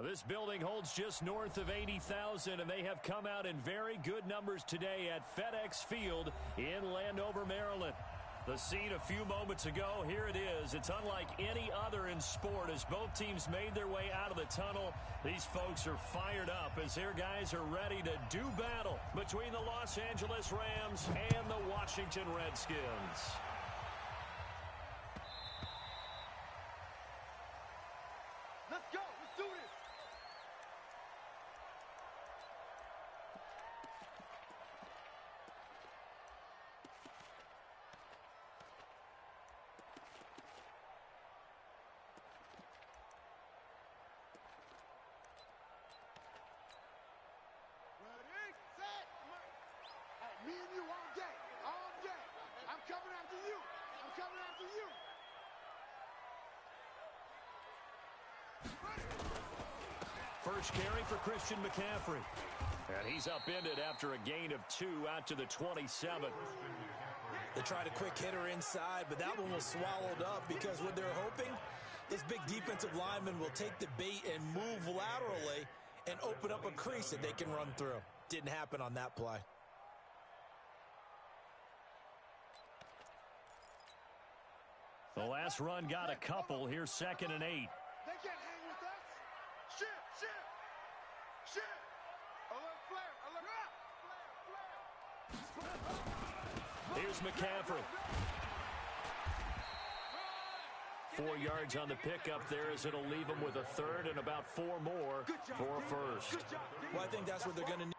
This building holds just north of 80,000, and they have come out in very good numbers today at FedEx Field in Landover, Maryland. The scene a few moments ago, here it is. It's unlike any other in sport as both teams made their way out of the tunnel. These folks are fired up as their guys are ready to do battle between the Los Angeles Rams and the Washington Redskins. Let's go. Let's do this. Ready, set, hey, me and you all day, all day. I'm coming after you. I'm coming after you. First carry for Christian McCaffrey. And he's upended after a gain of 2 out to the 27. They tried a quick hitter inside, but that one was swallowed up because what they're hoping, this big defensive lineman will take the bait and move laterally and open up a crease that they can run through. Didn't happen on that play. The last run got a couple. Here's 2nd and 8. They can't hang with us. Shift. Alert flare. Here's McCaffrey. 4 yards on the pickup there as it'll leave him with a third and about 4 more for a first. Well, I think that's what they're going to need.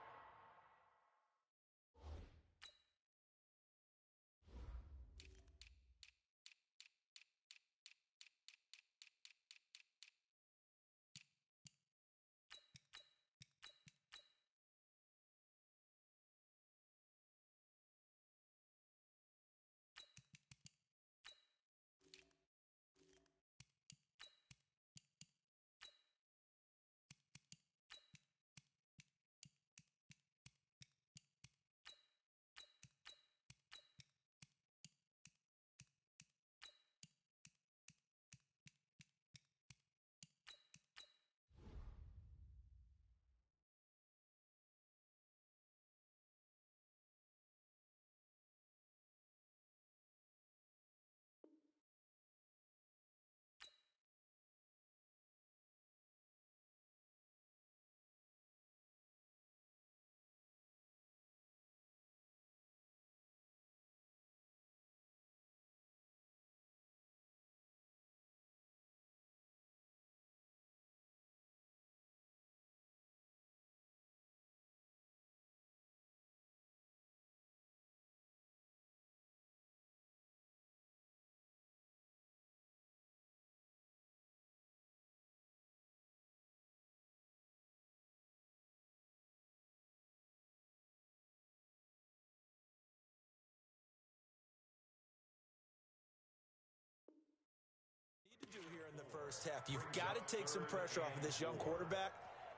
Do here in the first half. You've got to take some pressure off of this young quarterback,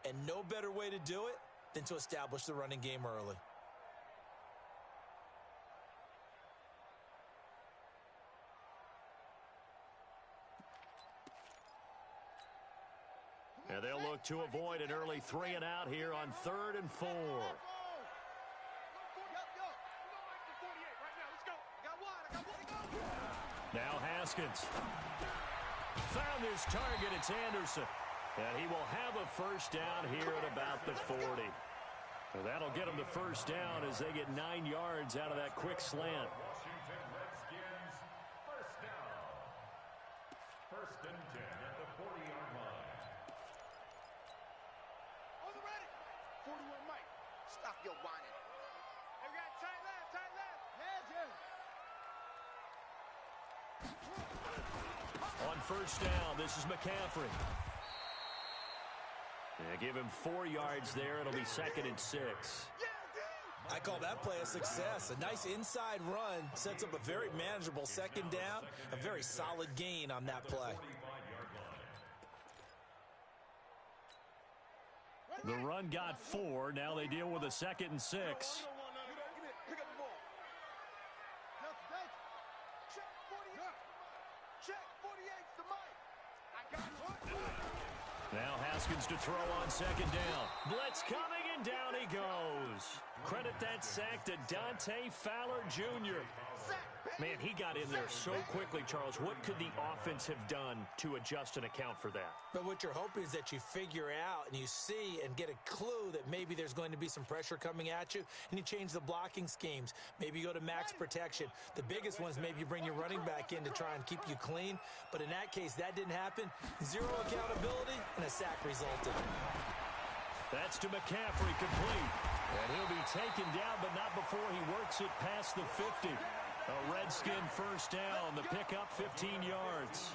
and no better way to do it than to establish the running game early. And they'll look to avoid an early 3 and out here on 3rd and 4. Now Haskins. Found his target. It's Anderson. And he will have a first down here at about the 40. So that'll get him the first down as they get 9 yards out of that quick slant. Washington Redskins, first down. 1st and 10 at the 40-yard line. On the ready. 41 Mike. Stop your whining. They got tight left. Heads in. On first down, this is McCaffrey. And give him 4 yards there. It'll be 2nd and 6. I call that play a success. A nice inside run sets up a very manageable 2nd down. A very solid gain on that play. The run got 4. Now they deal with a 2nd and 6. Now Haskins to throw on second down. Blitz coming, and down he goes. Credit that sack to Dante Fowler Jr. Man, he got in there so quickly, Charles. What could the offense have done to adjust and account for that? But what you're hoping is that you figure out and you see and get a clue that maybe there's going to be some pressure coming at you, and you change the blocking schemes. Maybe you go to max protection. The biggest one is maybe you bring your running back in to try and keep you clean. But in that case, that didn't happen. Zero accountability, and a sack resulted. That's to McCaffrey, complete. And he'll be taken down, but not before he works it past the 50. A Redskin first down, the pickup 15 yards.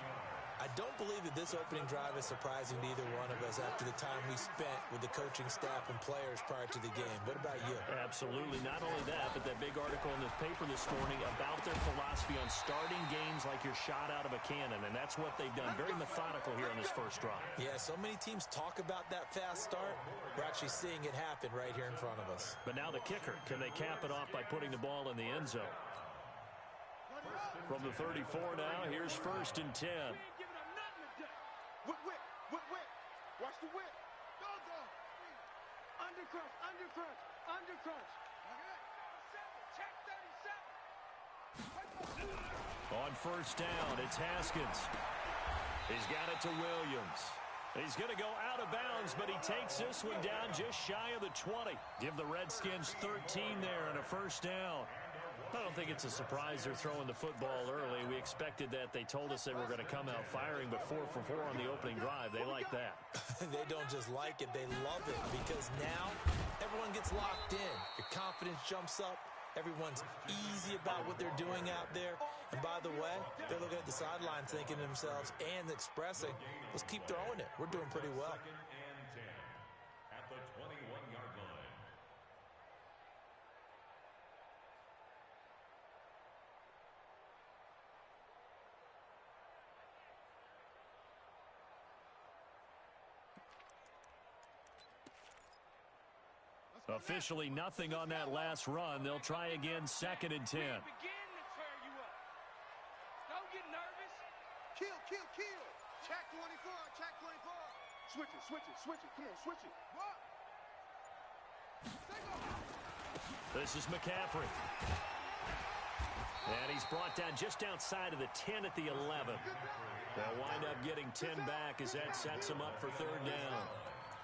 I don't believe that this opening drive is surprising to either one of us after the time we spent with the coaching staff and players prior to the game. What about you? Absolutely. Not only that, but that big article in this paper this morning about their philosophy on starting games like you're shot out of a cannon, and that's what they've done. Very methodical here on this first drive. Yeah, so many teams talk about that fast start. We're actually seeing it happen right here in front of us. But now the kicker. Can they cap it off by putting the ball in the end zone? From the 34 now, here's 1st and 10. Whip. Watch the whip. Go. Undercrunch. Check 37. On first down, it's Haskins. He's got it to Williams. He's going to go out of bounds, but he takes this one down just shy of the 20. Give the Redskins 13 there and a first down. I don't think it's a surprise they're throwing the football early. We expected that. They told us they were going to come out firing, but 4 for 4 on the opening drive. They like that. They don't just like it, they love it, because now everyone gets locked in. Your confidence jumps up. Everyone's easy about what they're doing out there. And by the way, they're looking at the sideline thinking to themselves and expressing, let's keep throwing it. We're doing pretty well. At the 21-yard line. Officially nothing on that last run. They'll try again, 2nd and 10. Don't get nervous. Kill. Check 24. Switch it. Come on, switch it. This is McCaffrey. And he's brought down just outside of the 10 at the 11. They'll wind up getting 10 back as that sets them up for 3rd down.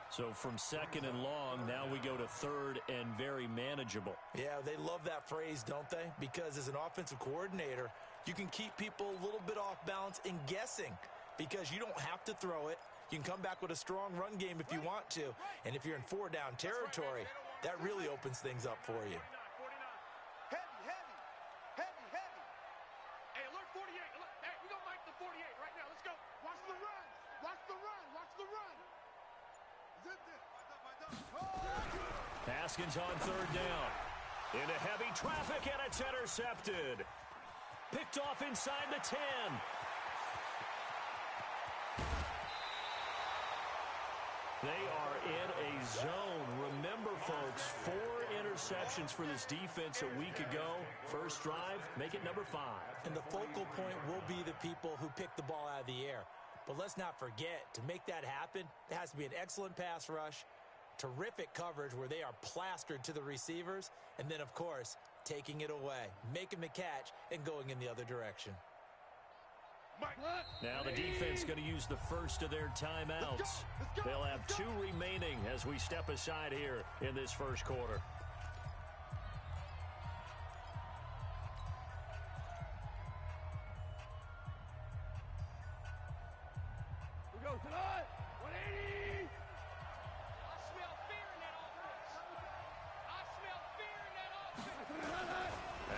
So from 2nd and long, now we go to 3rd and very manageable. Yeah, they love that phrase, don't they? Because as an offensive coordinator, you can keep people a little bit off balance and guessing, because you don't have to throw it. You can come back with a strong run game if you want to. And if you're in 4-down territory, that really opens things up for you. Heavy. Hey, alert 48. Hey, we're going to make the 48 right now. Let's go. Watch the run. Haskins on 3rd down. Into heavy traffic, and it's intercepted. Picked off inside the 10. They are in a zone. Remember, folks, 4 interceptions for this defense a week ago. First drive, make it number 5. And the focal point will be the people who pick the ball out of the air. But let's not forget, to make that happen, there has to be an excellent pass rush, terrific coverage where they are plastered to the receivers, and then, of course, taking it away, making the catch, and going in the other direction. Now the defense going to use the first of their timeouts. They'll have 2 remaining as we step aside here in this first quarter. We go tonight. 180. I smell fear in that offense.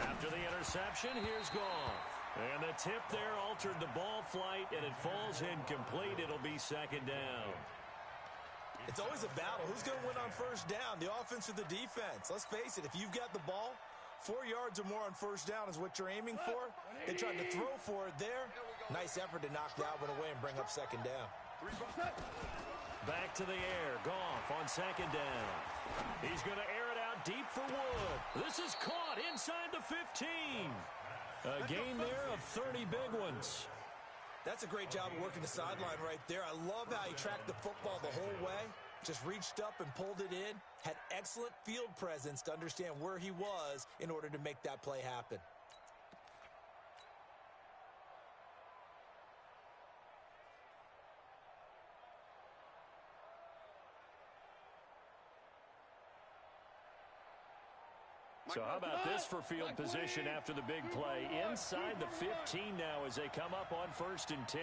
After the interception, here's Goff. And the tip there altered the ball flight, and it falls incomplete. It'll be 2nd down. It's always a battle. Who's going to win on first down, the offense or the defense? Let's face it, if you've got the ball, 4 yards or more on first down is what you're aiming for. They tried to throw for it there. Nice effort to knock that one away and bring up 2nd down. Back to the air. Goff on 2nd down. He's going to air it out deep for Wood. This is caught inside the 15. A gain there of 30 big ones. That's a great job of working the sideline right there. I love how he tracked the football the whole way. Just reached up and pulled it in. Had excellent field presence to understand where he was in order to make that play happen. So how about this for field position after the big play? Inside the 15 now as they come up on 1st and 10.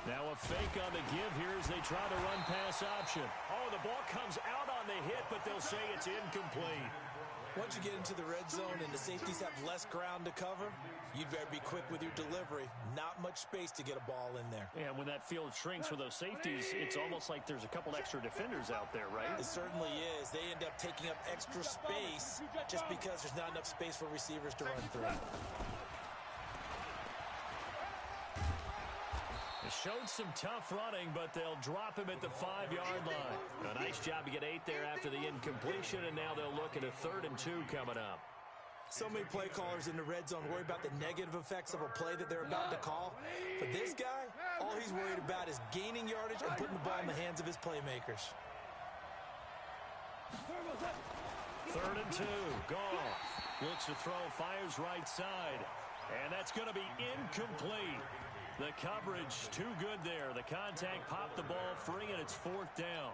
Now a fake on the give here as they try the run pass option. Oh, the ball comes out on the hit, but they'll say it's incomplete. Once you get into the red zone and the safeties have less ground to cover, you'd better be quick with your delivery. Not much space to get a ball in there. Yeah, when that field shrinks for those safeties, it's almost like there's a couple extra defenders out there, right? It certainly is. They end up taking up extra space just because there's not enough space for receivers to run through. They showed some tough running, but they'll drop him at the 5-yard line. A nice job to get 8 there after the incompletion, and now they'll look at a 3rd and 2 coming up. So many play callers in the red zone worry about the negative effects of a play that they're about to call. For this guy, all he's worried about is gaining yardage and putting the ball in the hands of his playmakers. 3rd and 2. Goff looks to throw, fires right side. And that's going to be incomplete. The coverage too good there. The contact popped the ball free, and it's 4th down.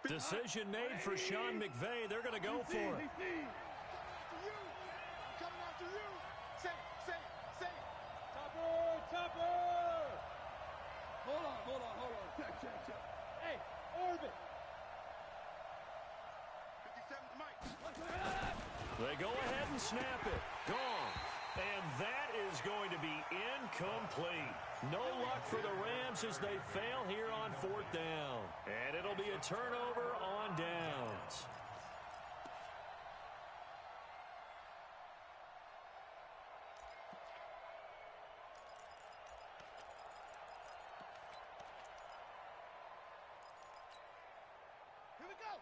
Decision made for Sean McVay. They're going to go for it. Coming after you. Say. Topper. Hold on. Check. Hey, Orbit. 57's Mike. They go ahead and snap it. Gone. And that is going to be incomplete. No luck for the Rams as they fail here on 4th down. And it'll be a turnover on downs.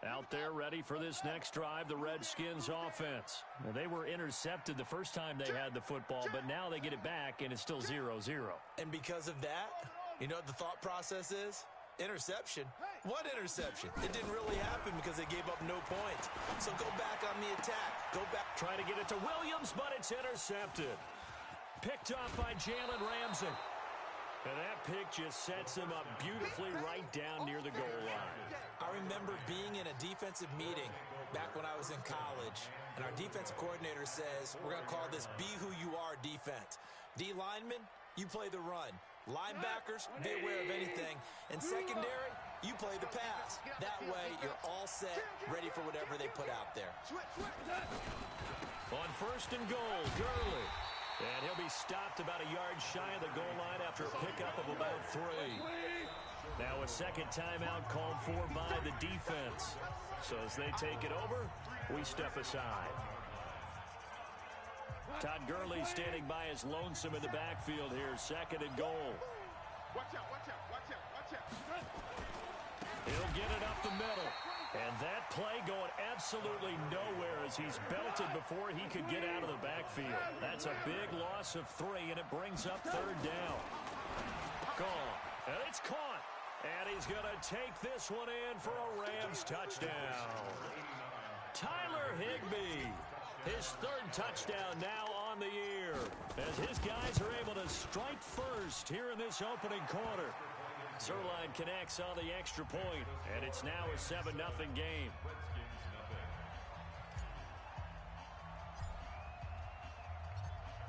Out there ready for this next drive, the Redskins offense. Now, they were intercepted the first time they had the football, but now they get it back, and it's still 0-0. And because of that, you know what the thought process is? Interception. What interception? It didn't really happen because they gave up no points. So go back on the attack. Go back. Try to get it to Williams, but it's intercepted. Picked off by Jalen Ramsey. And that pick just sets him up beautifully right down near the goal line. I remember being in a defensive meeting back when I was in college, and our defensive coordinator says, we're going to call this Be Who You Are defense. D linemen, you play the run. Linebackers, be aware of anything. And secondary, you play the pass. That way, you're all set, ready for whatever they put out there. On 1st and goal, Gurley. And he'll be stopped about a yard shy of the goal line after a pickup of about 3. Now a second timeout called for by the defense. So as they take it over, we step aside. Todd Gurley standing by his lonesome in the backfield here, 2nd and goal. Watch out. He'll get it up the middle. And that play going absolutely nowhere as he's belted before he could get out of the backfield. That's a big loss of 3, and it brings up 3rd down. Gone. And it's caught. And he's going to take this one in for a Rams touchdown. Tyler Higbee. His 3rd touchdown now on the year as his guys are able to strike first here in this opening quarter. Zerline connects on the extra point, and it's now a 7-0 game.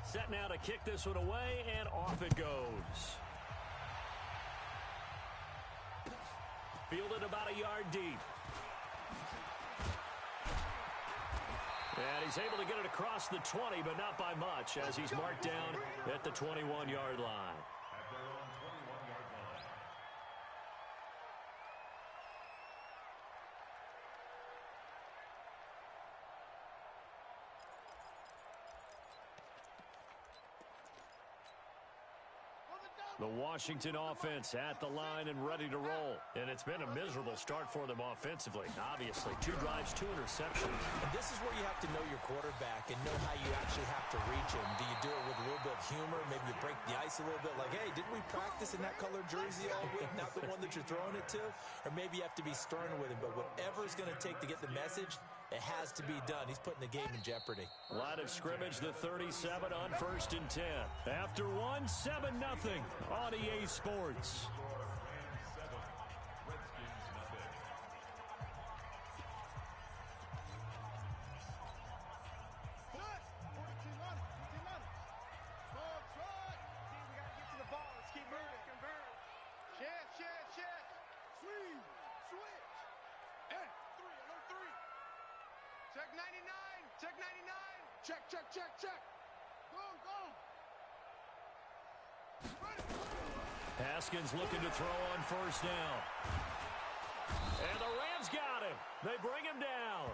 Set now to kick this one away, and off it goes. Fielded about a yard deep. And he's able to get it across the 20, but not by much, as he's marked down at the 21-yard line. The Washington offense at the line and ready to roll. And it's been a miserable start for them offensively. Obviously, 2 drives, 2 interceptions. And this is where you have to know your quarterback and know how you actually have to reach him. Do you do it with a little bit of humor? Maybe you break the ice a little bit like, hey, didn't we practice in that colored jersey all week, not the one that you're throwing it to? Or maybe you have to be stern with him. But whatever it's going to take to get the message, it has to be done. He's putting the game in jeopardy. Line of scrimmage, the 37 on 1st and 10. After 1, 7-0 on EA Sports. Check 99. Check 99. Check, check, check, check. Go, go. Haskins looking to throw on 1st down. And the Rams got him. They bring him down.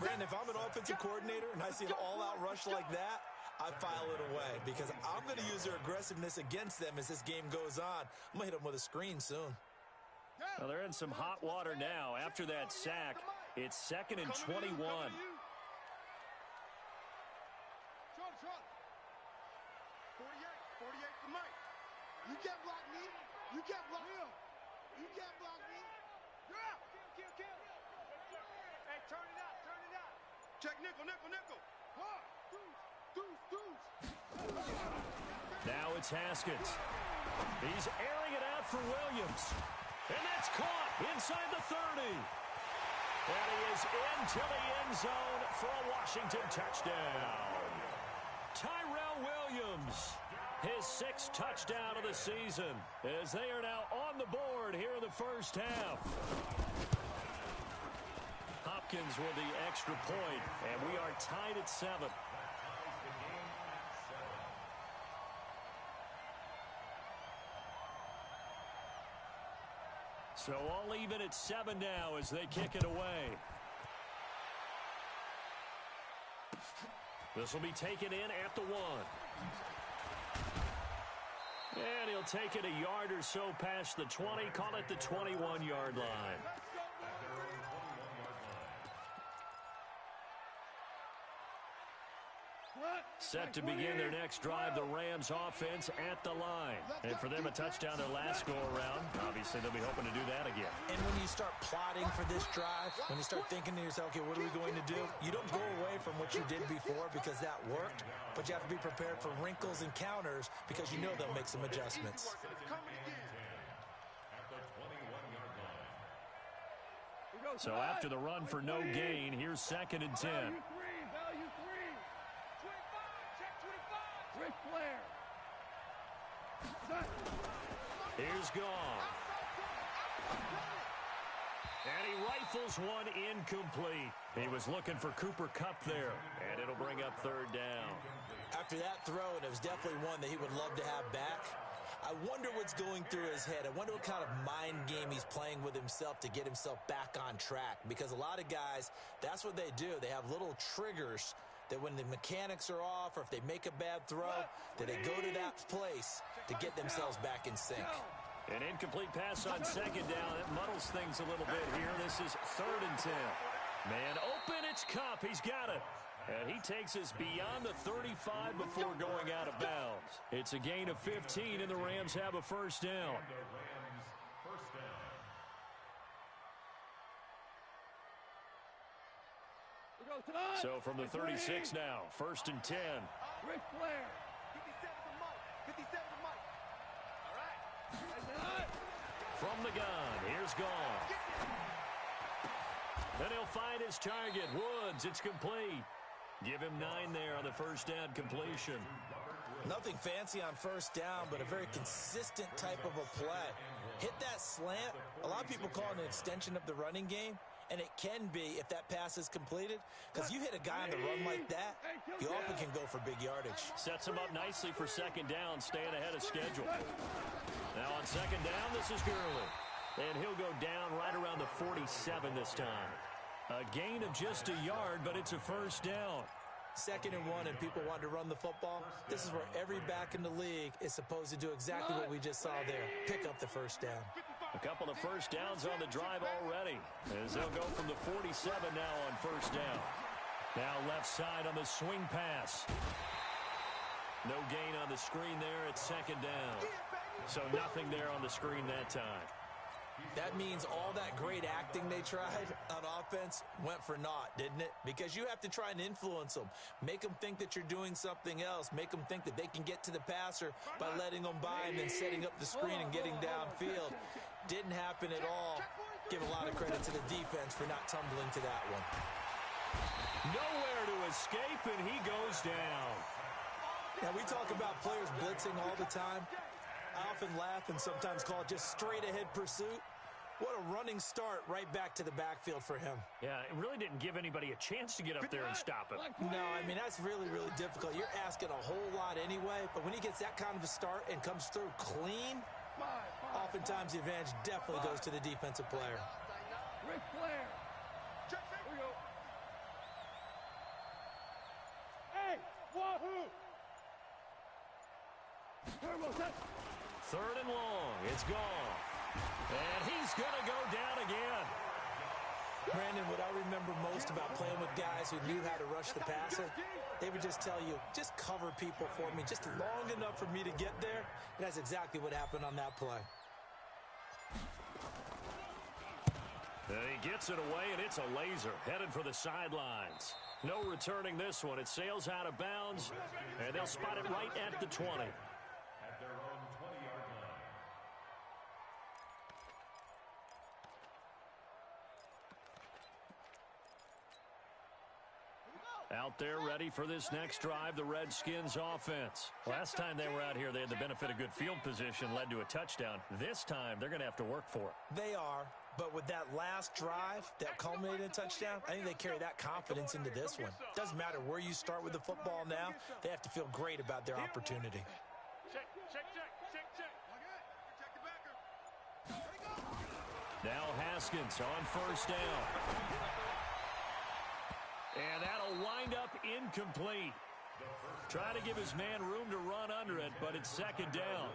Brandon, if I'm an offensive coordinator and I see an all-out rush like that, I file it away because I'm going to use their aggressiveness against them as this game goes on. I'm going to hit them with a screen soon. Well, they're in some hot water now. After that sack, it's 2nd and 21. 48 for Mike. You can't block me. You can't block me. You can't block me. Yeah. Kill. Hey, turn it up. Check nickel. Deuce. Now it's Haskins. He's airing it out for Williams. And that's caught inside the 30. And he is into the end zone for a Washington touchdown. Tyrell Williams, his 6th touchdown of the season, as they are now on the board here in the first half. Hopkins with the extra point, and we are tied at 7. So all even at 7 now as they kick it away. This will be taken in at the 1. And he'll take it a yard or so past the 20, call it the 21-yard line. Set to begin their next drive, the Rams offense at the line. And for them, a touchdown their last go-around. Obviously, they'll be hoping to do that again. And when you start plotting for this drive, when you start thinking to yourself, okay, what are we going to do? You don't go away from what you did before because that worked, but you have to be prepared for wrinkles and counters because you know they'll make some adjustments. So after the run for no gain, here's 2nd and 10. Value 3. Ric Flair. Here's Goff. And he rifles one incomplete. He was looking for Cooper Kupp there, and it'll bring up 3rd down. After that throw, and it was definitely one that he would love to have back, I wonder what's going through his head. I wonder what kind of mind game he's playing with himself to get himself back on track. Because a lot of guys, that's what they do. They have little triggers that when the mechanics are off or if they make a bad throw, that they go to that place to get themselves back in sync. An incomplete pass on 2nd down. It muddles things a little bit here. This is 3rd and 10. Man open, it's Kupp. He's got it. And he takes us beyond the 35 before going out of bounds. It's a gain of 15, and the Rams have a 1st down. So from the 36 now, 1st and 10. Ric Flair. 57 to Mike. All right. From the gun, here's Goff. Then he'll find his target, Woods. It's complete. Give him 9 there on the 1st down completion. Nothing fancy on 1st down, but a very consistent type of a play. Hit that slant. A lot of people call it an extension of the running game, and it can be if that pass is completed, because you hit a guy on the run like that, you often can go for big yardage. Sets him up nicely for 2nd down, staying ahead of schedule. Now on 2nd down, this is Gurley. And he'll go down right around the 47 this time. A gain of just a yard, but it's a 1st down. 2nd and 1 and people want to run the football, this is where every back in the league is supposed to do exactly what we just saw there, pick up the first down. A couple of first downs on the drive already, as they'll go from the 47 now on first down. Now left side on the swing pass. No gain on the screen there at 2nd down. So nothing there on the screen that time. That means all that great acting they tried on offense went for naught, didn't it? Because you have to try and influence them. Make them think that you're doing something else. Make them think that they can get to the passer by letting them by and then setting up the screen and getting downfield. Didn't happen at all. Give a lot of credit to the defense for not tumbling to that one. Nowhere to escape, and he goes down. Now, we talk about players blitzing all the time. I often laugh and sometimes call it just straight-ahead pursuit. What a running start right back to the backfield for him. Yeah, it really didn't give anybody a chance to get up there and stop him. No, I mean, that's really, really difficult. You're asking a whole lot anyway, but when he gets that kind of a start and comes through clean, oftentimes the advantage definitely goes to the defensive player. Ric Flair. Here we go. Hey, wahoo! Turbo set. 3rd and long. It's gone. And he's going to go down again. Brandon, what I remember most about playing with guys who knew how to rush the passer, they would just tell you, just cover people for me, just long enough for me to get there. And that's exactly what happened on that play. He gets it away, and it's a laser headed for the sidelines. No returning this one. It sails out of bounds, and they'll spot it right at the 20. At their own 20-yard line. Out there ready for this next drive, the Redskins offense. Last time they were out here, they had the benefit of good field position, led to a touchdown. This time, they're going to have to work for it. They are, but with that last drive that culminated in a touchdown, I think they carry that confidence into this one. Doesn't matter where you start with the football now, they have to feel great about their opportunity. Check. Protect the backer. Now Haskins on first down. And that'll wind up incomplete. Trying to give his man room to run under it, but it's 2nd down.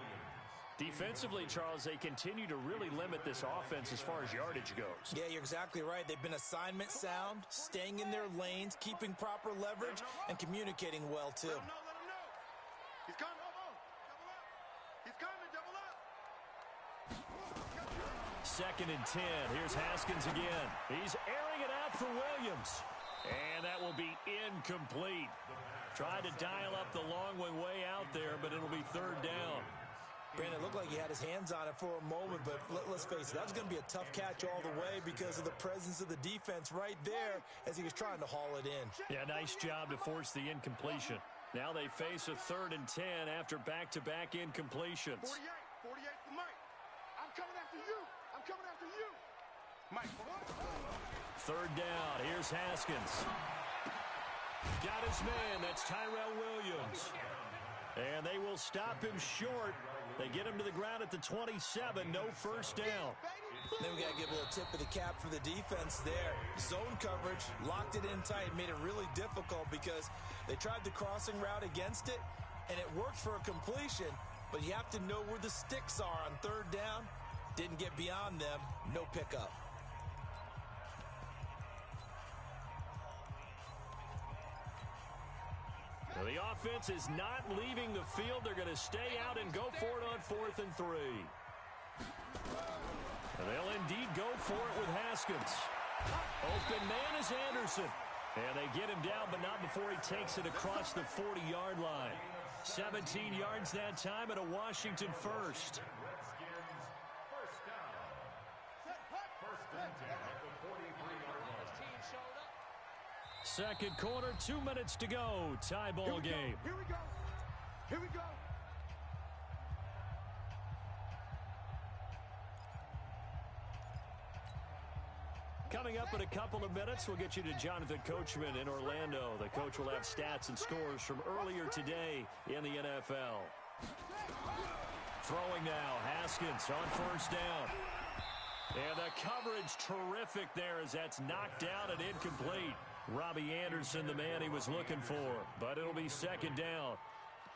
Defensively, Charles, they continue to really limit this offense as far as yardage goes. Yeah, you're exactly right. They've been assignment sound, staying in their lanes, keeping proper leverage, and communicating well, too. Let him know. He's coming. Double up. 2nd and 10. Here's Haskins again. He's airing it out for Williams. And that will be incomplete. Tried to dial up the long one way out there, but it'll be 3rd down. Brandon, it looked like he had his hands on it for a moment, but let's face it, that was going to be a tough catch all the way because of the presence of the defense right there as he was trying to haul it in. Yeah, nice job to force the incompletion. Now they face a 3rd and 10 after back-to-back incompletions. 48 for Mike. I'm coming after you. Mike, 3rd down. Here's Haskins. Got his man. That's Tyrell Williams. And they will stop him short. They get him to the ground at the 27. No first down. Then we got to give a little tip of the cap for the defense there. Zone coverage, locked it in tight, made it really difficult because they tried the crossing route against it, and it worked for a completion, but you have to know where the sticks are on 3rd down. Didn't get beyond them. No pickup. Well, the offense is not leaving the field. They're going to stay out and go for it on 4th and 3. And they'll indeed go for it with Haskins. Open man is Anderson. And they get him down, but not before he takes it across the 40-yard line. 17 yards that time and a Washington first. Redskins, first down. First and 10 at the 43-yard line. 2nd quarter, 2 minutes to go. Tie ball game. Here we go. Coming up in a couple of minutes, we'll get you to Jonathan Coachman in Orlando. The coach will have stats and scores from earlier today in the NFL. Throwing now, Haskins on first down. And the coverage terrific there as that's knocked down and incomplete. Robbie Anderson, the man he was looking for, but it'll be second down.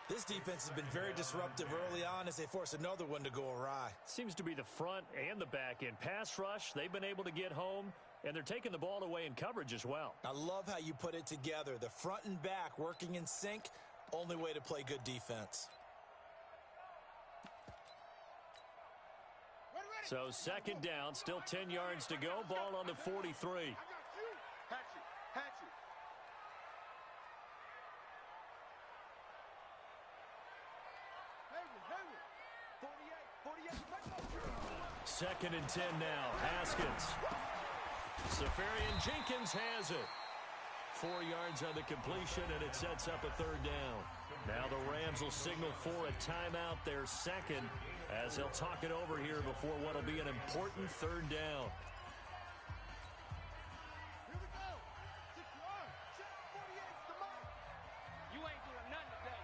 This defense has been very disruptive early on as they force another one to go awry. Seems to be the front and the back end. Pass rush, they've been able to get home, and they're taking the ball away in coverage as well. I love how you put it together. The front and back working in sync, only way to play good defense. So second down, still 10 yards to go. Ball on the 43. Second and 10 now. Haskins. Safarian Jenkins has it. 4 yards on the completion, and it sets up a third down. Now the Rams will signal for a timeout, their second, as they'll talk it over here before what will be an important third down. Here we go. 6 yards. Check 48's the mark. You ain't doing nothing today.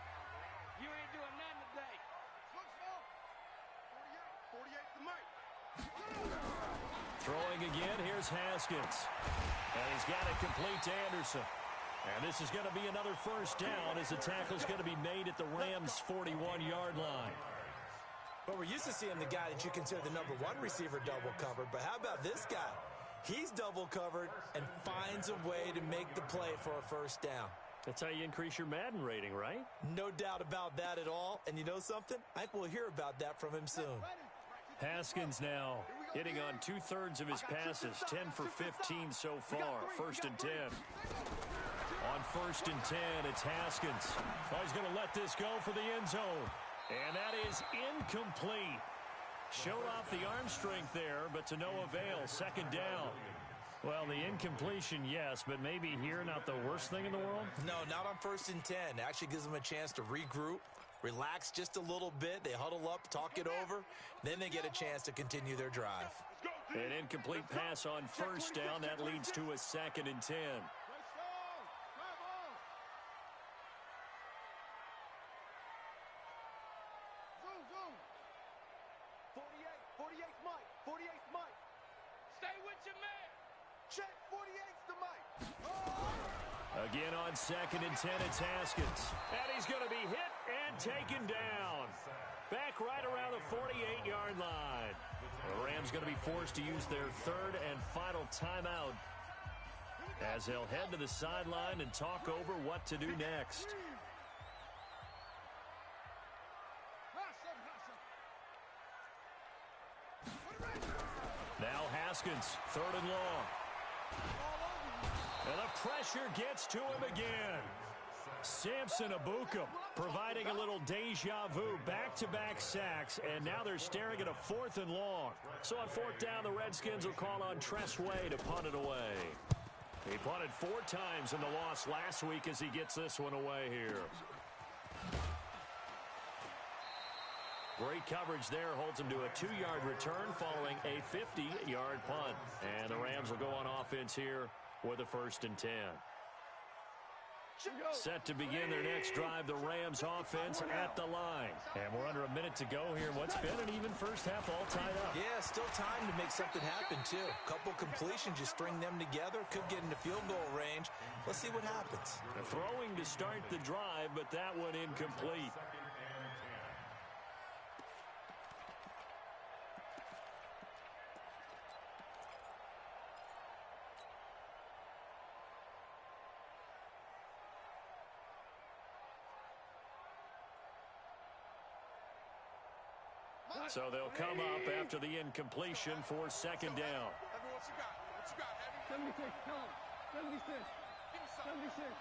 You ain't doing nothing today. Look slow. 48's the mark. Throwing again, here's Haskins. And he's got it complete to Anderson. And this is going to be another first down as the tackle's going to be made at the Rams' 41-yard line. Well, we're used to seeing the guy that you consider the number one receiver double covered, but how about this guy? He's double covered and finds a way to make the play for a first down. That's how you increase your Madden rating, right? No doubt about that at all. And you know something? I think we'll hear about that from him soon. Haskins now hitting on 2/3 of his passes, 10 for 15 so far. First and 10. On first and 10, it's Haskins. Oh, he's going to let this go for the end zone. And that is incomplete. Showed off the arm strength there, but to no avail. Second down. Well, the incompletion, yes, but maybe here not the worst thing in the world? No, not on first and 10. It actually gives them a chance to regroup, relax just a little bit. They huddle up, talk it over. Then they get a chance to continue their drive. An incomplete pass on first down. That leads to a second and 10. Zoom. 48's Mike. 48's Mike. Stay with your man. Check 48's the Mike. Again on second and 10, it's Haskins. And he's going to be hit and taken down. Back right around the 48-yard line. The Rams going to be forced to use their third and final timeout as they'll head to the sideline and talk over what to do next. Now Haskins, third and long. And the pressure gets to him again. Samson Abukum providing a little deja vu, back-to-back sacks, and now they're staring at a fourth and long. So on fourth down, the Redskins will call on Tress Way to punt it away. He punted 4 times in the loss last week as he gets this one away here. Great coverage there, holds him to a 2-yard return following a 50-yard punt. And the Rams will go on offense here with a first and 10. Set to begin their next drive, the Rams offense at the line. And we're under a minute to go here. What's been an even first half all tied up. Yeah, still time to make something happen, too. Couple completions, you string them together, could get into field goal range. Let's see what happens. Throwing to start the drive, but that one incomplete. So they'll come up after the incompletion for second down. Heavy, what you got? What you got, Heavy? 76, tell him. 76. Give me some. 76.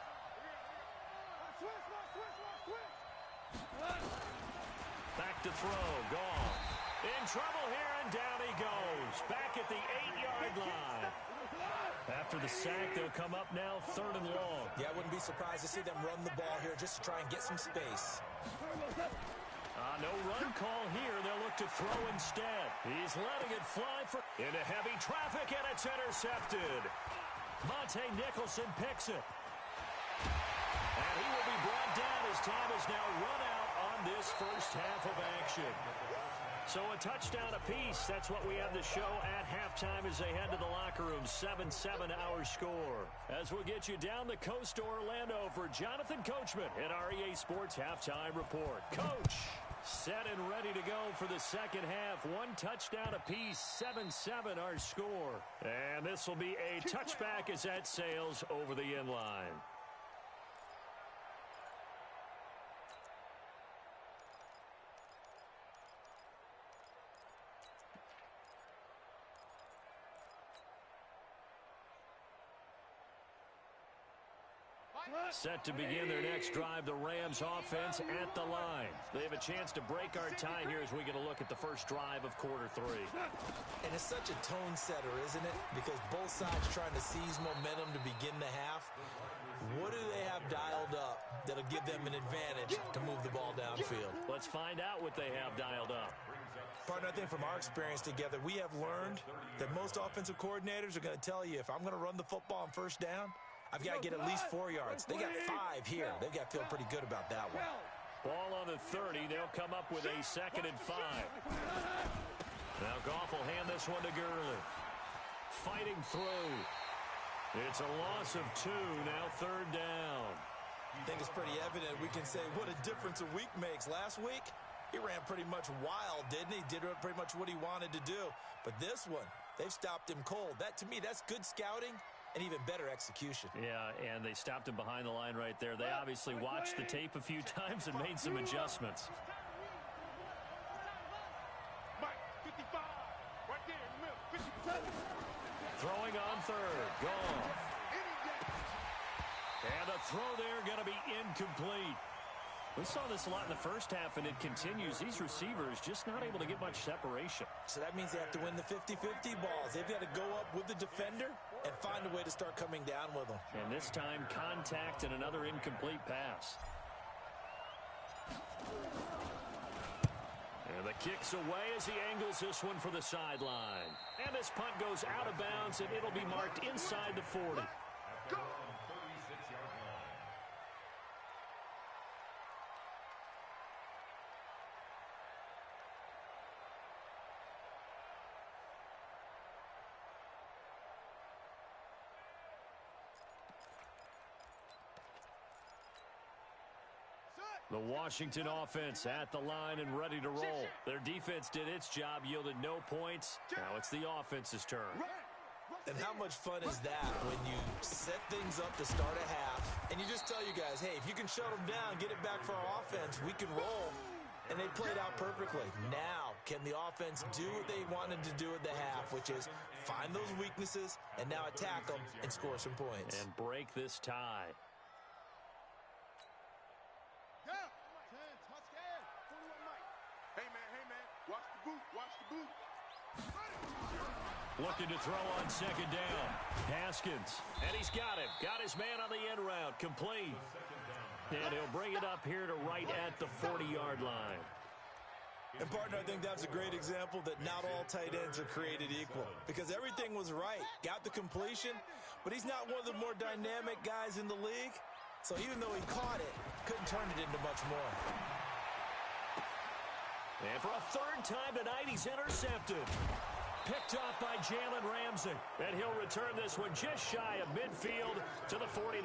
Switch. Back to throw, gone. In trouble here, and down he goes. Back at the 8-yard line. After the sack, they'll come up now third and long. Yeah, I wouldn't be surprised to see them run the ball here just to try and get some space. No run call here. They'll look to throw instead. He's letting it fly into heavy traffic, and it's intercepted. Monte Nicholson picks it. And he will be brought down as time is now run out on this first half of action. So a touchdown apiece. That's what we have to show at halftime as they head to the locker room. 7-7 our score. As we'll get you down the coast to Orlando for Jonathan Coachman at our EA Sports Halftime Report. Coach, set and ready to go for the second half. One touchdown apiece. 7-7 our score. And this will be a touchback as that sails over the end line. Set to begin their next drive, the Rams offense at the line. They have a chance to break our tie here as we get a look at the first drive of quarter 3. And it's such a tone setter, isn't it? Because both sides trying to seize momentum to begin the half. What do they have dialed up that'll give them an advantage to move the ball downfield? Let's find out what they have dialed up. Partner, I think from our experience together, we have learned that most offensive coordinators are going to tell you, if I'm going to run the football on first down, I've got to get at least 4 yards. They got 5 here. They've got to feel pretty good about that one. Ball on the 30. They'll come up with a 2nd and 5. Now Goff will hand this one to Gurley. Fighting through. It's a loss of 2. Now 3rd down. I think it's pretty evident. We can say what a difference a week makes. Last week, he ran pretty much wild, didn't he? Did pretty much what he wanted to do. But this one, they've stopped him cold. That, to me, that's good scouting. And even better execution. Yeah, and they stopped him behind the line right there. They obviously watched the tape a few times and made some adjustments. Throwing on 3rd. Goff. And the throw there going to be incomplete. We saw this a lot in the first half, and it continues. These receivers just not able to get much separation. So that means they have to win the 50-50 balls. They've got to go up with the defender and find a way to start coming down with them. And this time, contact and another incomplete pass. And the kick's away as he angles this one for the sideline. And this punt goes out of bounds, and it'll be marked inside the 40. Go! The Washington offense at the line and ready to roll. Their defense did its job, yielded no points. Now it's the offense's turn. And how much fun is that when you set things up to start a half and you just tell you guys, hey, if you can shut them down, get it back for our offense, we can roll. And they played out perfectly. Now, can the offense do what they wanted to do at the half, which is find those weaknesses and now attack them and score some points. And break this tie. Looking to throw on 2nd down. Haskins. And he's got him. Got his man on the end route. Complete. And he'll bring it up here to right at the 40-yard line. And, partner, I think that's a great example that not all tight ends are created equal. Because everything was right. Got the completion, but he's not one of the more dynamic guys in the league. So even though he caught it, couldn't turn it into much more. And for a 3rd time tonight, he's intercepted. Picked off by Jalen Ramsey. And he'll return this one just shy of midfield to the 49.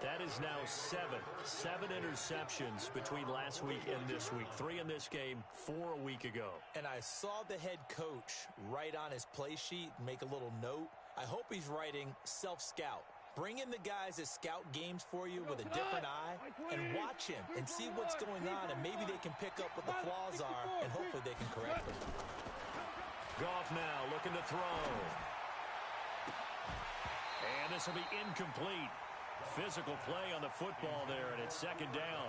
That is now 7 interceptions between last week and this week. 3 in this game, 4 a week ago. And I saw the head coach write on his play sheet, make a little note. I hope he's writing self-scout. Bring in the guys that scout games for you with a different eye and watch him and see what's going on, and maybe they can pick up what the flaws are, and hopefully they can correct them. Goff now looking to throw. And this will be incomplete. Physical play on the football there, and it's 2nd down.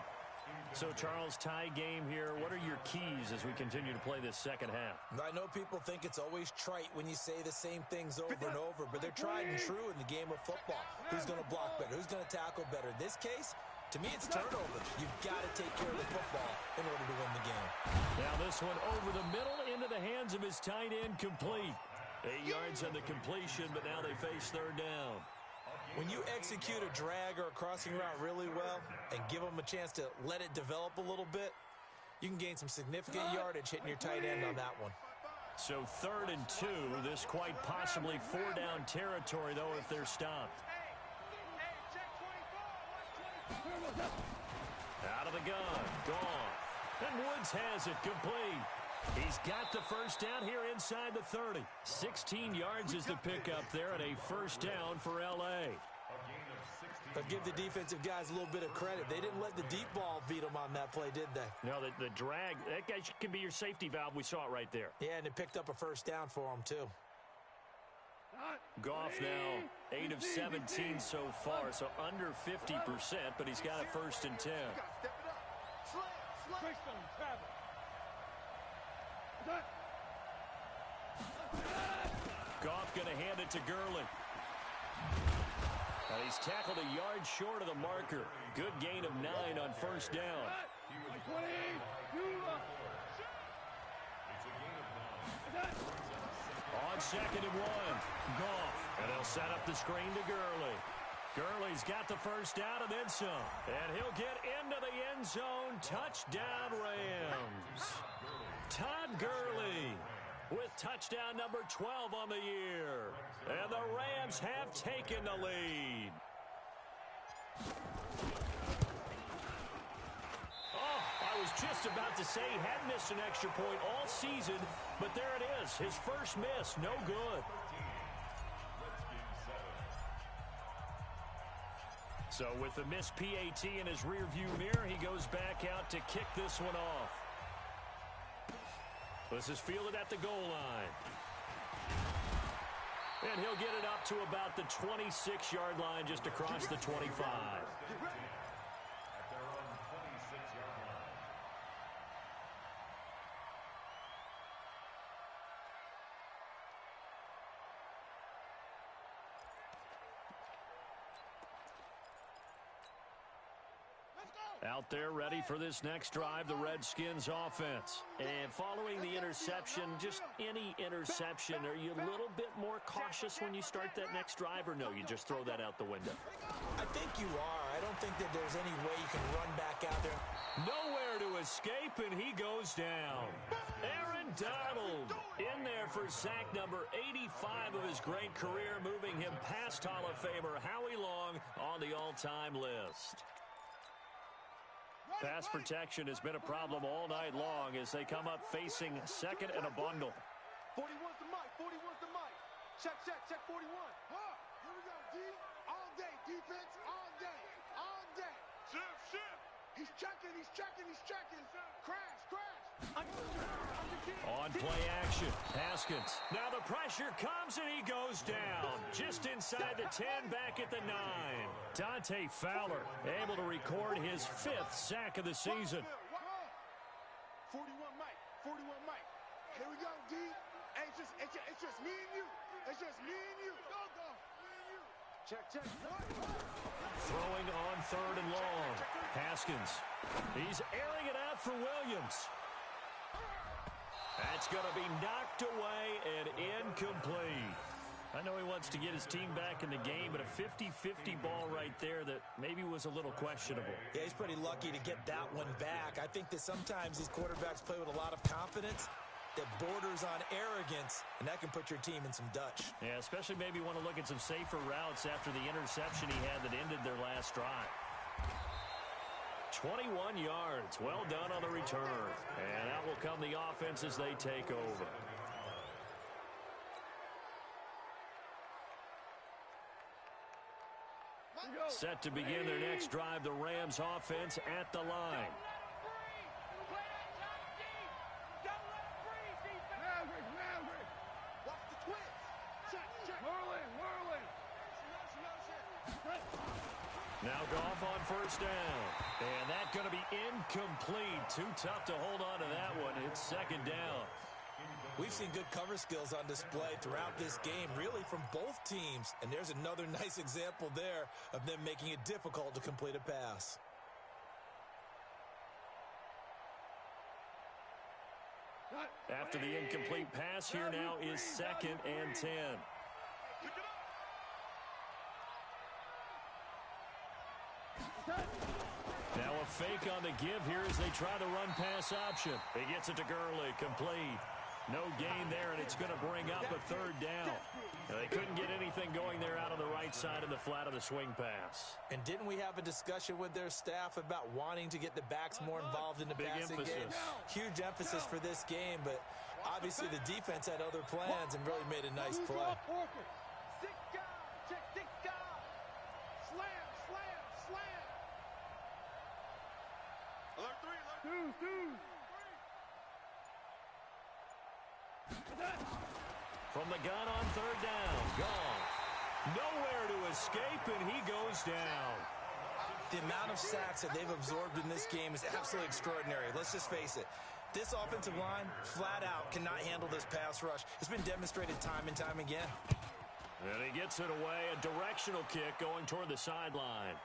So, Charles, tie game here. What are your keys as we continue to play this second half? I know people think it's always trite when you say the same things over and over, but they're tried and true in the game of football. Who's going to block better? Who's going to tackle better? In this case, to me, it's turnovers. You've got to take care of the football in order to win the game. Now this one over the middle into the hands of his tight end, complete. 8 yards on the completion, but now they face 3rd down. When you execute a drag or a crossing route really well and give them a chance to let it develop a little bit, You can gain some significant yardage hitting your tight end on that one. So 3rd and 2. This quite possibly 4-down territory, though, if they're stopped. Out of the gun. Gone. And Woods has it complete. He's got the first down here inside the 30. 16 yards is the pickup there and a first down for L.A. But give the defensive guys a little bit of credit. They didn't let the deep ball beat them on that play, did they? No, the drag, that guy can be your safety valve. We saw it right there. Yeah, and it picked up a first down for them, too. Goff now 8 of 17 so far, so under 50%, but he's got a 1st and 10. Goff going to hand it to Gurley. And he's tackled a yard short of the marker. Good gain of 9 on first down. On 2nd and 1, Goff. And he'll set up the screen to Gurley. Gurley's got the first down and then some. And he'll get into the end zone. Touchdown, Rams. Todd Gurley with touchdown number 12 on the year. And the Rams have taken the lead. Oh, I was just about to say he had missed an extra point all season, but there it is. His first miss, no good. So with the missed PAT in his rearview mirror, he goes back out to kick this one off. This is fielded at the goal line. And he'll get it up to about the 26-yard line just across the 25. Out there ready for this next drive, the Redskins offense. And following the interception, just any interception, are you a little bit more cautious when you start that next drive, or no, you just throw that out the window? I think you are. I don't think that there's any way you can run back out there. Nowhere to escape, and he goes down. Aaron Donald in there for sack number 85 of his great career, moving him past Hall of Famer Howie Long on the all-time list. Pass protection has been a problem all night long as they come up facing 2nd and a bundle. 41's the mic. 41's the mic. Check, 41. Here we go, D. All day. Defense, all day. All day. Shift. He's checking. Crash. On play action, Haskins. Now the pressure comes and he goes down. Just inside the 10, back at the 9. Dante Fowler able to record his 5th sack of the season. 41 Mike. Here we go, D. Hey, it's just me and you. It's just me and you. Go. Me and you. Check. Throwing on 3rd and long. Haskins. He's airing it out for Williams. That's going to be knocked away and incomplete. I know he wants to get his team back in the game, but a 50-50 ball right there that maybe was a little questionable. Yeah, he's pretty lucky to get that one back. I think that sometimes these quarterbacks play with a lot of confidence that borders on arrogance, and that can put your team in some Dutch. Yeah, especially maybe want to look at some safer routes after the interception he had that ended their last drive. 21 yards. Well done on the return. And out will come the offense as they take over. Set to begin their next drive, the Rams offense at the line. Now Goff on first down. And that's going to be incomplete. Too tough to hold on to that one. It's 2nd down. We've seen good cover skills on display throughout this game, really from both teams. And there's another nice example there of them making it difficult to complete a pass. After the incomplete pass, here now is 2nd and 10. Now a fake on the give here as they try the run-pass option. He gets it to Gurley, complete. No gain there, and it's going to bring up a third down. They couldn't get anything going there out on the right side of the flat of the swing pass. And didn't we have a discussion with their staff about wanting to get the backs more involved in the passing game? Huge emphasis for this game, but obviously the defense had other plans and really made a nice play. Six guys. Check six guys. Slam, slam, slam. Alert three, alert two. From the gun on third down. Gone. Nowhere to escape, and he goes down. The amount of sacks that they've absorbed in this game is absolutely extraordinary. Let's just face it. This offensive line, flat out, cannot handle this pass rush. It's been demonstrated time and time again. And he gets it away. A directional kick going toward the sideline.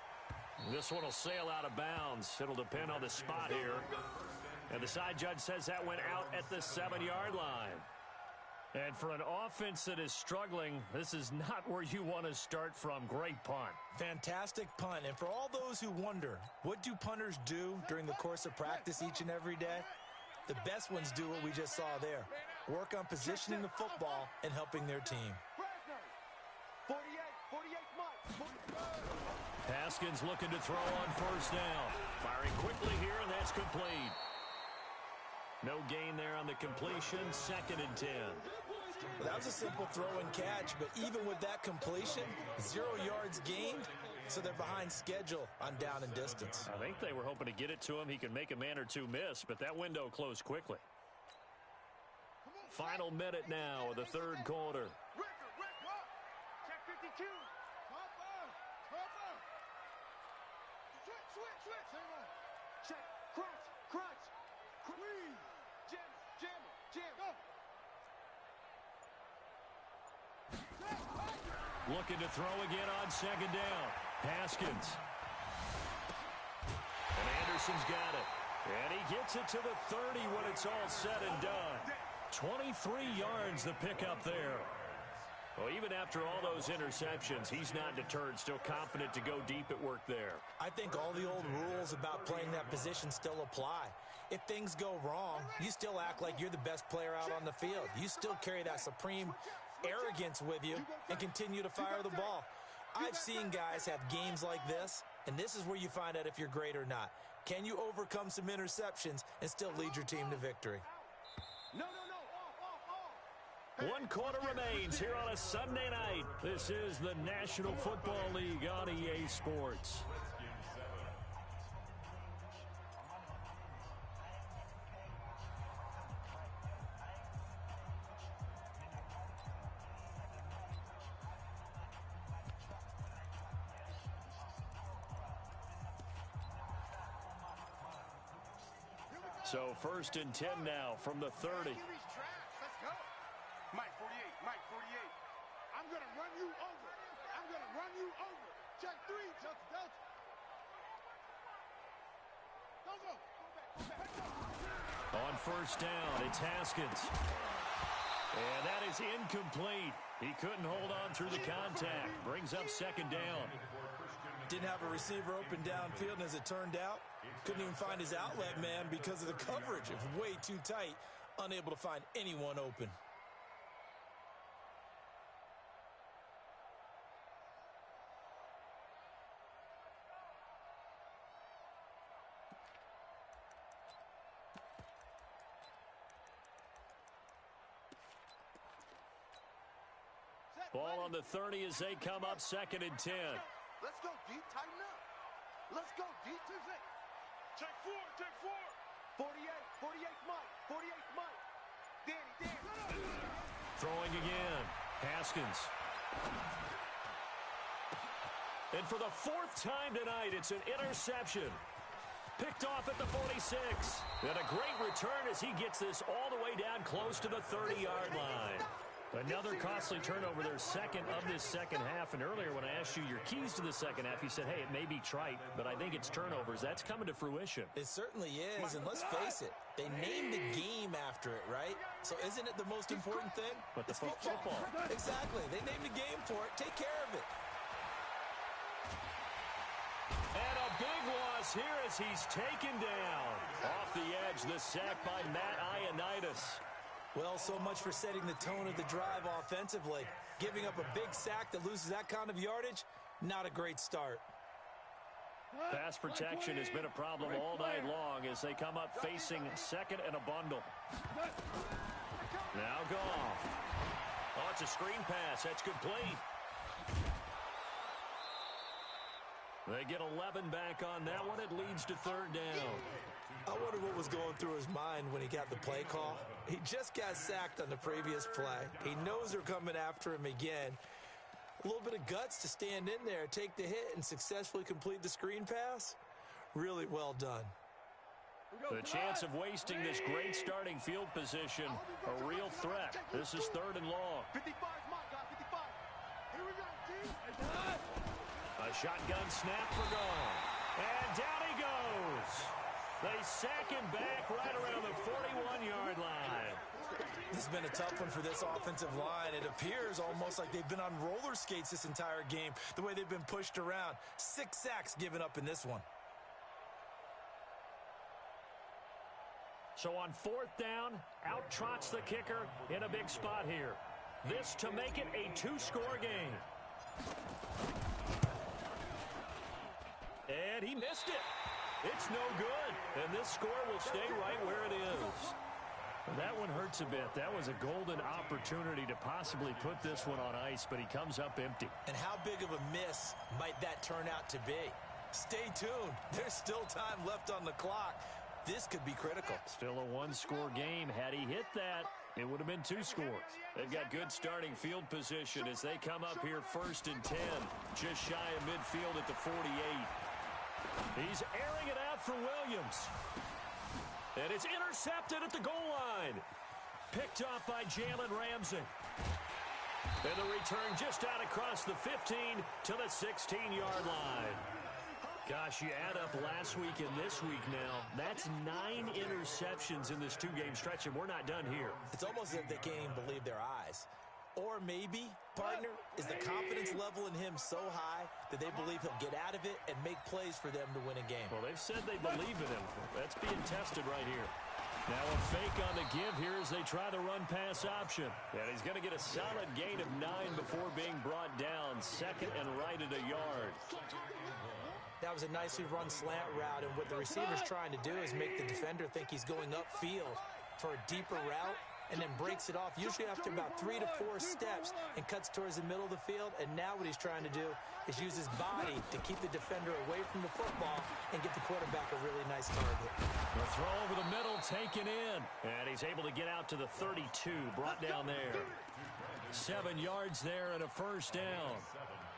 This one will sail out of bounds. It'll depend on the spot here. And the side judge says that went out at the 7-yard line. And for an offense that is struggling, this is not where you want to start from. Great punt. Fantastic punt. And for all those who wonder, what do punters do during the course of practice each and every day? The best ones do what we just saw there. Work on positioning the football and helping their team. 48 Mike. Haskins looking to throw on first down. Firing quickly here, and that's complete. No gain there on the completion. 2nd and 10. Well, that was a simple throw and catch, but even with that completion, 0 yards gained, so they're behind schedule on down and distance. I think they were hoping to get it to him. He could make a man or two miss, but that window closed quickly. Final minute now of the third quarter. Check 52. Switch. Check. Crunch. Jam. Go. Looking to throw again on 2nd down. Haskins. And Anderson's got it. And he gets it to the 30 when it's all said and done. 23 yards the pickup there. Well, even after all those interceptions, he's not deterred, still confident to go deep at work there. I think all the old rules about playing that position still apply. If things go wrong, you still act like you're the best player out on the field. You still carry that supreme arrogance with you and continue to fire the ball. I've seen guys have games like this, and this is where you find out if you're great or not. Can you overcome some interceptions and still lead your team to victory? No. 1 quarter remains here on a Sunday night. This is the National Football League on EA Sports. So 1st and 10 now from the 30. Let's go. Mike 48. I'm going to run you over. Check 3. Delta. Go. On first down, it's Haskins. And that is incomplete. He couldn't hold on through the contact. Brings up 2nd down. Didn't have a receiver open downfield, and as it turned out, couldn't even find his outlet man because of the coverage. It was way too tight, unable to find anyone open. Ball on the 30 as they come up 2nd and 10. Let's go deep, tighten up. Let's go deep. Check 4. 48 Mike. Danny. Throwing again. Haskins. And for the 4th time tonight, it's an interception. Picked off at the 46. And a great return as he gets this all the way down close to the 30-yard line. Another costly turnover, their 2nd of this second half. And earlier when I asked you your keys to the second half, you said, hey, it may be trite, but I think it's turnovers. That's coming to fruition. It certainly is, and let's face it, they named the game after it, right? So isn't it the most important thing? But the football. Exactly. They named the game for it. Take care of it. And a big loss here as he's taken down. Off the edge, the sack by Matt Ioannidis. Well, so much for setting the tone of the drive offensively. Giving up a big sack that loses that kind of yardage, not a great start. Pass protection has been a problem all night long as they come up facing second and a bundle. Now Goff. Oh, it's a screen pass. That's complete. They get 11 back on that one. It leads to third down. I wonder what was going through his mind when he got the play call. He just got sacked on the previous play. He knows they're coming after him again. A little bit of guts to stand in there, take the hit, and successfully complete the screen pass. Really well done. The chance of wasting this great starting field position, a real threat. This is third and long. 55 is mine, guys. 55. Here we go, D. A shotgun snap for Goff. And down he goes. They sack him back right around the 41-yard line. This has been a tough one for this offensive line. It appears almost like they've been on roller skates this entire game, the way they've been pushed around. 6 sacks given up in this one. So on fourth down, out trots the kicker in a big spot here. This to make it a 2-score game. And he missed it. It's no good. And this score will stay right where it is. That one hurts a bit. That was a golden opportunity to possibly put this one on ice, but he comes up empty. And how big of a miss might that turn out to be? Stay tuned. There's still time left on the clock. This could be critical. Still a 1-score game. Had he hit that, it would have been 2 scores. They've got good starting field position as they come up here first and 10. Just shy of midfield at the 48. He's airing it out for Williams. And it's intercepted at the goal line. Picked off by Jalen Ramsey. And the return just out across the 15 to the 16-yard line. Gosh, you add up last week and this week now, that's 9 interceptions in this 2-game stretch, and we're not done here. It's almost as if they can't even believe their eyes. Or maybe, partner, is the confidence level in him so high that they believe he'll get out of it and make plays for them to win a game. Well, they've said they believe in him. That's being tested right here. Now a fake on the give here as they try the run-pass option. And he's going to get a solid gain of 9 before being brought down. Second and right at a yard. That was a nicely run slant route, and what the receiver's trying to do is make the defender think he's going upfield for a deeper route, and then breaks it off, usually after about 3 to 4 steps, and cuts towards the middle of the field. And now what he's trying to do is use his body to keep the defender away from the football and get the quarterback a really nice target. The throw over the middle taken in, and he's able to get out to the 32, brought down there. 7 yards there and a first down.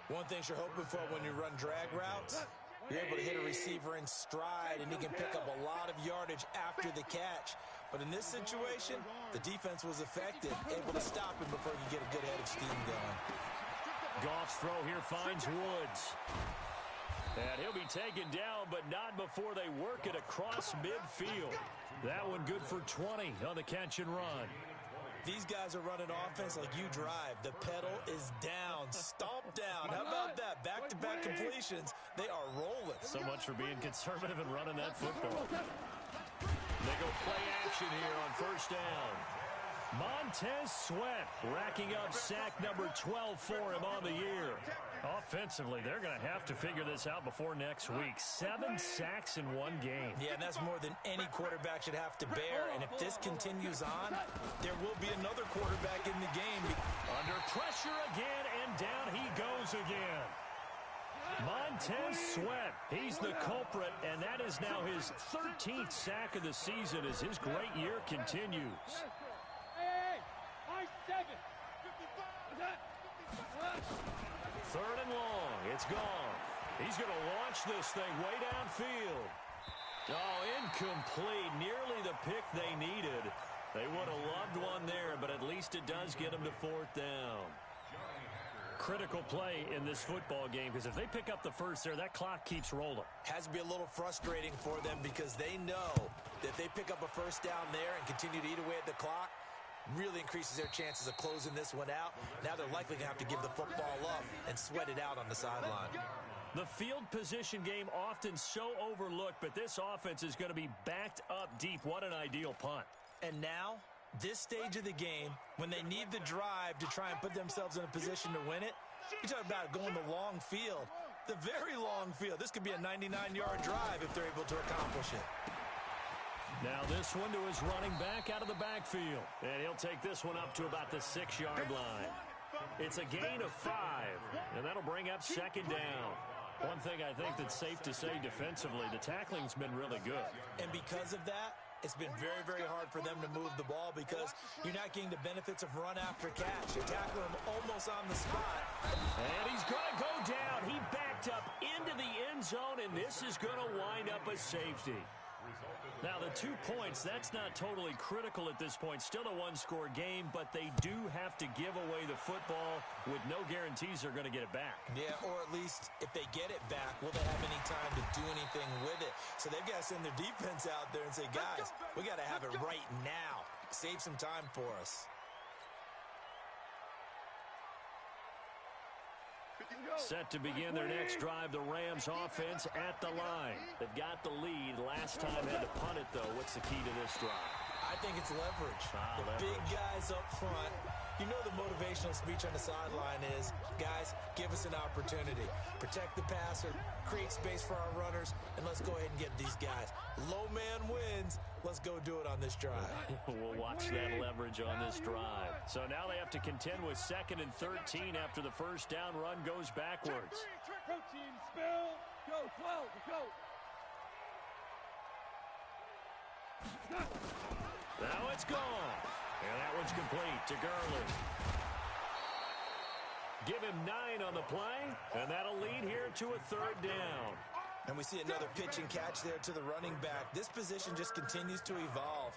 One thing you're hoping for when you run drag routes, you're able to hit a receiver in stride, and he can pick up a lot of yardage after the catch. But in this situation, the defense was effective, able to stop him before he could get a good head of steam going. Goff's throw here finds Woods. And he'll be taken down, but not before they work it across midfield. That one good for 20 on the catch and run. These guys are running offense like you drive. The pedal is down, stomp down. How about that? Back-to-back completions. They are rolling. So much for being conservative and running that football. They go play action here on first down. Montez Sweat racking up sack number 12 for him on the year. Offensively, they're going to have to figure this out before next week. 7 sacks in 1 game. Yeah, and that's more than any quarterback should have to bear. And if this continues on, there will be another quarterback in the game. Under pressure again, and down he goes again. Montez Sweat, he's the culprit, and that is now his 13th sack of the season as his great year continues. Hey, I 7. Third and long, it's gone. He's going to launch this thing way downfield. Oh, incomplete, nearly the pick they needed. They would have loved one there, but at least it does get them to fourth down. Critical play in this football game, because if they pick up the first there, that clock keeps rolling. Has to be a little frustrating for them because they know that if they pick up a first down there and continue to eat away at the clock, really increases their chances of closing this one out. Now they're likely going to have to give the football up and sweat it out on the sideline. The field position game often so overlooked, but this offense is going to be backed up deep. What an ideal punt. And now, this stage of the game, when they need the drive to try and put themselves in a position to win it, you talk about going the long field, the very long field. This could be a 99-yard drive if they're able to accomplish it. Now this one to his running back out of the backfield. And he'll take this one up to about the 6-yard line. It's a gain of 5, and that'll bring up second down. One thing I think that's safe to say defensively, the tackling's been really good. And because of that, it's been very, very hard for them to move the ball because you're not getting the benefits of run after catch. You're tackling him almost on the spot. And he's going to go down. He backed up into the end zone, and this is going to wind up a safety. Now, the 2 points, that's not totally critical at this point. Still a one-score game, but they do have to give away the football with no guarantees they're going to get it back. Yeah, or at least if they get it back, will they have any time to do anything with it? So they've got to send their defense out there and say, guys, we got to have it right now. Save some time for us. Set to begin their next drive, the Rams offense at the line. They've got the lead. Last time had to punt it, though. What's the key to this drive? I think it's leverage. The big guys up front. You know the motivational speech on the sideline is, guys, give us an opportunity. Protect the passer, create space for our runners, and let's go ahead and get these guys. Low man wins. Let's go do it on this drive. We'll watch that leverage on this drive. So now they have to contend with 2nd and 13 after the first down run goes backwards. Protein spill. Go, 12, go. Now it's gone. And that one's complete to Gurley. Give him 9 on the play, and that'll lead here to a 3rd down. And we see another pitch and catch there to the running back. This position just continues to evolve.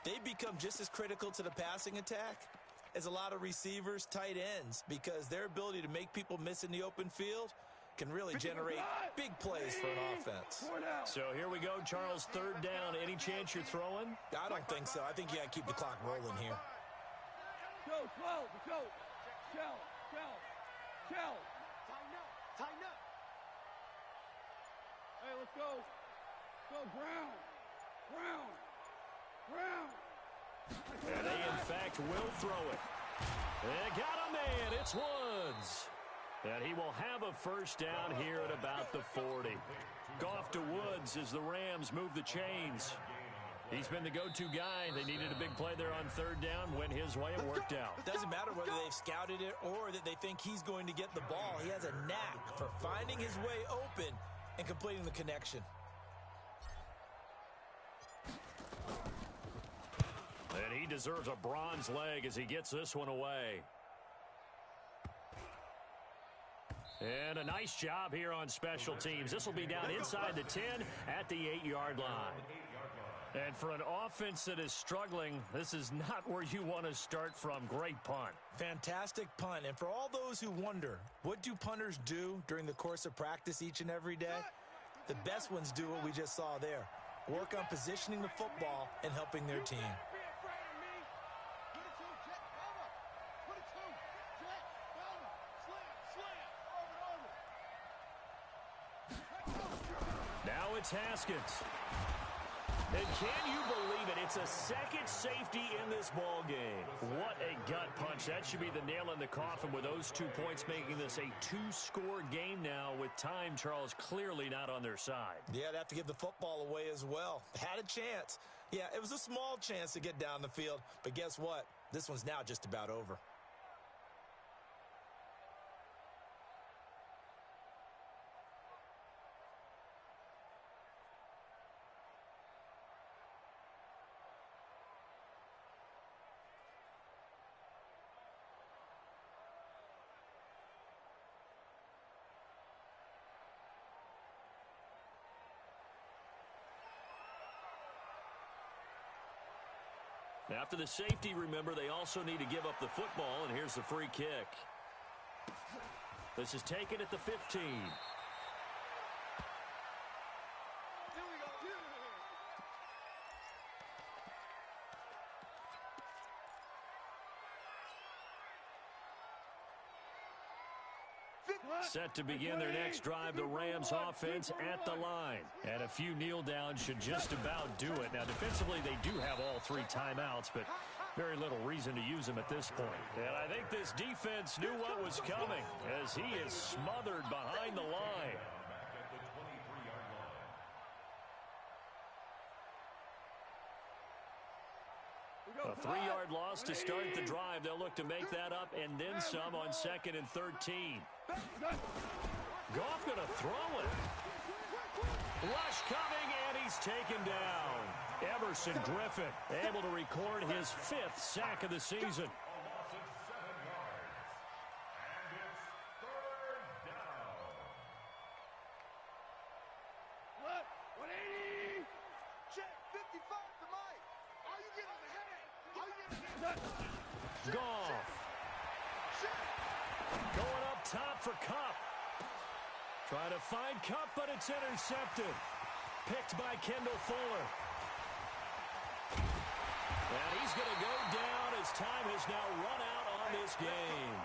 They become just as critical to the passing attack as a lot of receivers, tight ends, because their ability to make people miss in the open field can really generate big plays for an offense. So here we go, Charles, 3rd down. Any chance you're throwing? I don't think so. I think you got to keep the clock rolling here. Go, 12, go. Shell. Tighten up. Hey, let's go. Go, Brown. And they, in fact, will throw it. They got a man. It's Woods. And he will have a first down here at about the 40. Goff to Woods as the Rams move the chains. He's been the go-to guy. They needed a big play there on 3rd down. Went his way. It worked out. Doesn't matter whether they've scouted it or that they think he's going to get the ball. He has a knack for finding his way open and completing the connection. And he deserves a bronze leg as he gets this one away. And a nice job here on special teams. This will be down inside the 10 at the 8-yard line. And for an offense that is struggling, this is not where you want to start from. Great punt. Fantastic punt. And for all those who wonder, what do punters do during the course of practice each and every day? The best ones do what we just saw there. Work on positioning the football and helping their team. Now it's Haskins. And can you believe it? It's a second safety in this ball game. What a gut punch. That should be the nail in the coffin with those 2 points, making this a 2-score game now with time, Charles, clearly not on their side. Yeah, they have to give the football away as well. Had a chance. Yeah, it was a small chance to get down the field. But guess what? This one's now just about over. After the safety, remember, they also need to give up the football, and here's the free kick. This is taken at the 15. Set to begin their next drive, the Rams offense at the line. And a few kneel downs should just about do it. Now, defensively, they do have all 3 timeouts, but very little reason to use them at this point. And I think this defense knew what was coming as he is smothered behind the line. A 3-yard loss to start the drive. They'll look to make that up and then some on 2nd and 13. Goff going to throw it. Rush coming, and he's taken down. Everson Griffin able to record his 5th sack of the season. Goff going up top for Kupp. Trying to find Kupp, but it's intercepted. Picked by Kendall Fuller. And he's going to go down as time has now run out on this game.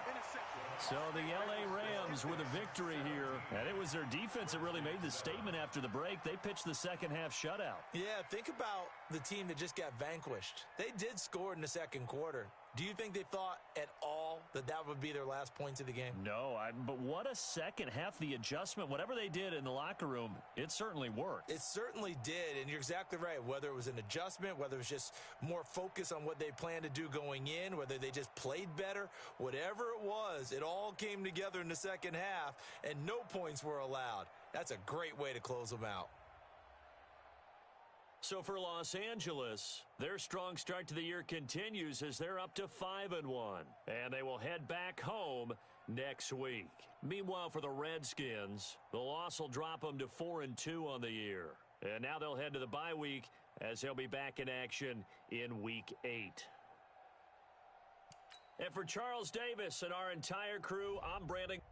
So the L.A. Rams with a victory here. And it was their defense that really made the statement after the break. They pitched the second-half shutout. Yeah, think about the team that just got vanquished. They did score in the second quarter. Do you think they thought at all that that would be their last points of the game? No, but what a second half. The adjustment, whatever they did in the locker room, it certainly worked. It certainly did, and you're exactly right. Whether it was an adjustment, whether it was just more focus on what they planned to do going in, whether they just played better, whatever it was, it all came together in the second half, and no points were allowed. That's a great way to close them out. So for Los Angeles, their strong start to the year continues as they're up to 5-1. And they will head back home next week. Meanwhile, for the Redskins, the loss will drop them to 4-2 on the year. And now they'll head to the bye week as they'll be back in action in Week 8. And for Charles Davis and our entire crew, I'm Brandon.